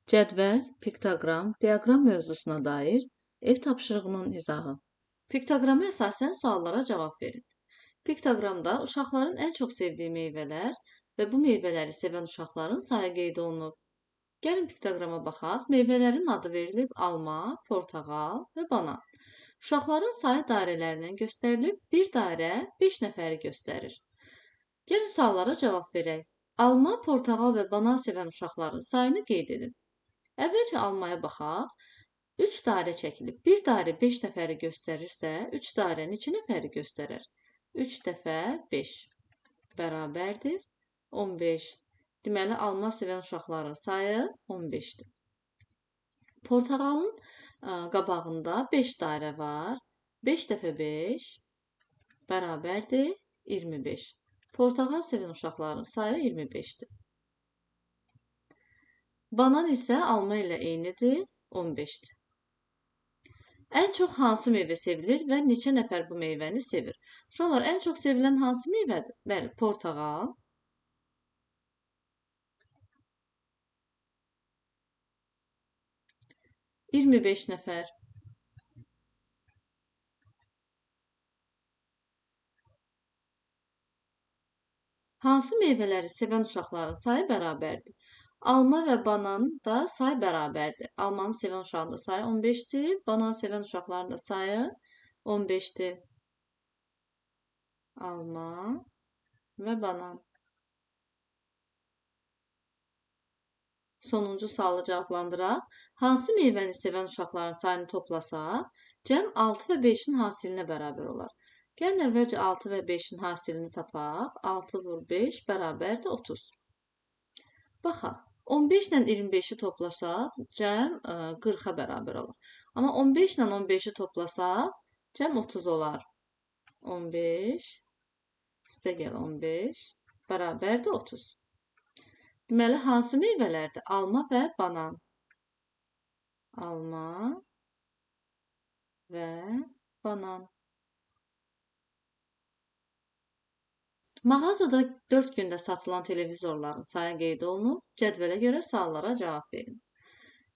Cədvəl, piktoqram, diaqram mövzusuna dair ev tapşırığının izahı. Piktoqrama əsasən suallara cavab verin. Piktoqramda uşaqların ən çox sevdiyi meyvələr və bu meyvələri sevən uşaqların sayı qeyd olunub. Gəlin piktoqrama baxaq. Meyvələrin adı verilib alma, portağal və banan. Uşaqların sayı dairələrindən göstərilib. Bir dairə 5 nəfəri göstərir. Gəlin suallara cavab verək. Alma, portağal və banan sevən uşaqların sayını qeyd edin. Əvvəlcə almaya baxaq. 3 dairə çəkilib. Bir dairə 5 nəfəri göstərirsə, 3 dairə neçə nəfəri göstərər? 3 dəfə 5 bərabərdir 15. Deməli, alma sevən uşaqların sayı 15-dir. Portağalın qabağında 5 dairə var. 5 dəfə 5 bərabərdir 25. Portağal sevən uşaqların sayı 25-dir. Banan isə alma ilə eynidir, 15-dir. Ən çox hansı meyvə sevilir və neçə nəfər bu meyvəni sevir? Uşaqlar, ən çox sevilən hansı meyvədir? Bəli, portağal. – 25 nəfər. Hansı meyvələri sevən uşaqların sayı bərabərdir? Alma və bananın da sayı bərabərdir. Almanı sevən uşağın da sayı 15-dir. Bananı sevən uşaqların da sayı 15-dir. Alma və banan. Sonuncu sualı cavablandıraq. Hansı meyvəni sevən uşaqların sayını toplasaq, cəm 6 və 5-in hasilinə bərabər olar. Gəlin əvvəlcə 6 və 5-in hasilini tapaq. 6 vur 5 bərabərdir 30. Baxaq. 15 ilə 25-i toplasaq, cəm 40-a bərabər olur. Amma 15 ilə 15-i toplasaq, cəm 30 olar. 15, üstə gəl 15, bərabərdir 30. Deməli, hansı meyvələrdir? Alma və banan. Alma və banan. Mağazada 4 gündə satılan televizorların sayı qeyd olunub. Cədvələ görə suallara cavab verin.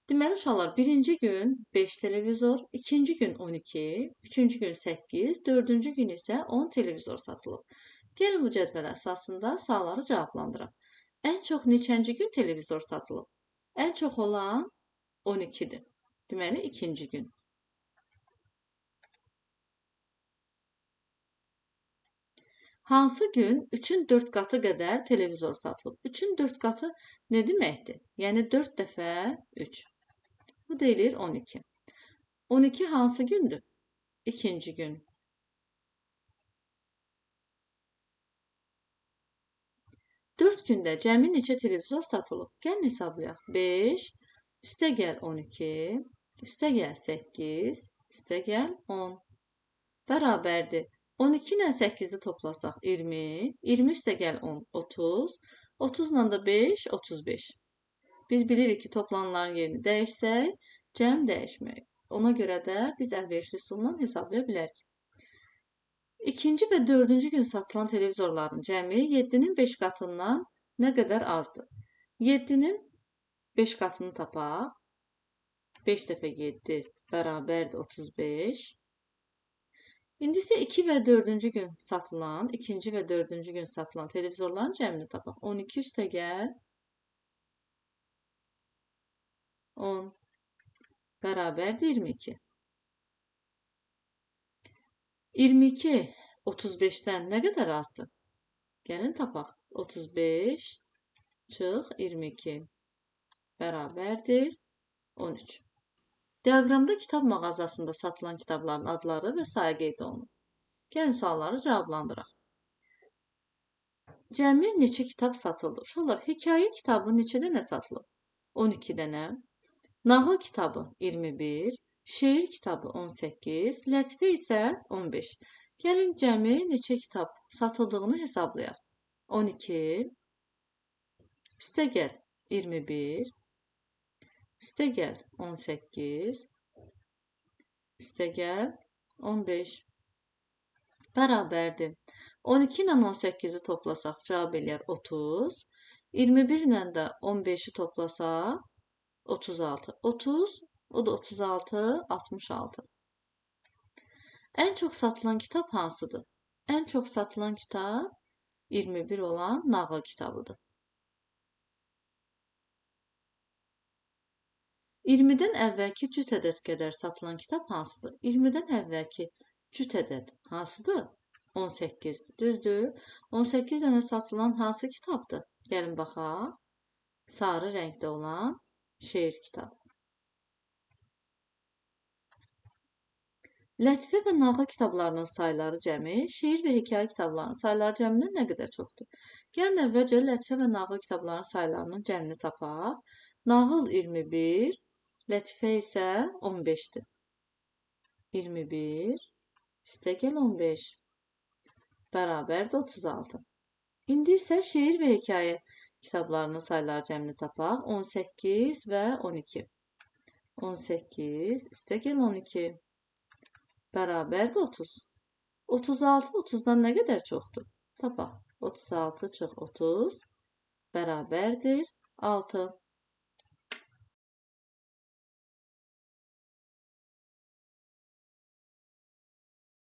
Deməli, uşaqlar, birinci gün 5 televizor, ikinci gün 12, üçüncü gün 8, dördüncü gün isə 10 televizor satılıb. Gəlin bu cədvələ əsasında sualları cavablandıraq. Ən çox neçənci gün televizor satılıb? Ən çox olan 12-dir. Deməli, ikinci gün. Hansı gün 3-ün 4 qatı qədər televizor satılıb? 3-ün 4 qatı nə deməkdir? Yəni 4 dəfə 3. Bu deyilir 12. 12 hansı gündür? İkinci gün. Dörd gündə cəmi neçə televizor satılıb? Gəlin hesablayaq. 5, üstə gəl 12, üstə gəl 8, üstə gəl 10. Bərabərdir. 12 ilə 8-i toplasaq 20, 20 üstə gəl 10, 30, 30 ilə də 5, 35. Biz bilirik ki, toplananların yerini dəyişsək, cəm dəyişməyik. Ona görə də biz əlverişli üsulla hesablaya bilərik. İkinci və dördüncü gün satılan televizorların cəmi 7-nin 5 qatından nə qədər azdır? 7-nin 5 qatını tapaq. 5 dəfə 7 bərabərdir 35. İndi isə 2 və 4-cü gün satılan, ikinci və 4-cü gün satılan televizorların cəmini tapaq. 12 üstə gəl 10 bərabərdir 22. 22 35-dən nə qədər azdır? Gəlin tapaq. 35 çıx 22 bərabərdir 13. Diaqramda kitab mağazasında satılan kitabların adları və sayı qeyd olunub. Gəlin sualları cavablandıraq. Cəmi neçə kitab satıldı? Uşaqlar, hekayə kitabı neçə dənə satılıb? 12 dənə. Nağıl kitabı 21, şeir kitabı 18, lətifə isə 15. Gəlin cəmi neçə kitab satıldığını hesablayaq. 12, üstə gəl 21, üstə gəl 18, üstə gəl 15. Bərabərdir. 12 ilə 18-i toplasaq cavab eləyər 30. 21 ilə də 15-i toplasaq 36, 30, o da 36, 66. En çok satılan kitap hansıdır? En çok satılan kitap 21 olan nağıl kitabıdır. 20-dən əvvəlki cüt ədəd qədər satılan kitab hansıdır? 20-dən əvvəlki cüt ədəd hansıdır? 18-dir. Düzdür? 18 dənə satılan hansı kitabdır? Gəlin baxaq. Sarı rəngdə olan şeir kitabı. Lətifə və nağıl kitablarının sayları cəmi, şeir və hekayə kitablarının sayları cəmindən nə qədər çoxdur? Gəlin əvvəlcə lətifə və nağıl kitablarının saylarının cəmini tapaq. Nağıl 21, lətifə isə 15-dir. 21 üstəgəl 15 bərabərdir 36. İndi isə şeir və hekayə kitablarının sayları cəmini tapaq. 18 və 12. 18 üstəgəl 12 bərabərdir 30. 36 30-dan nə qədər çoxdur? Tapaq. 36 çıx 30 bərabərdir 6.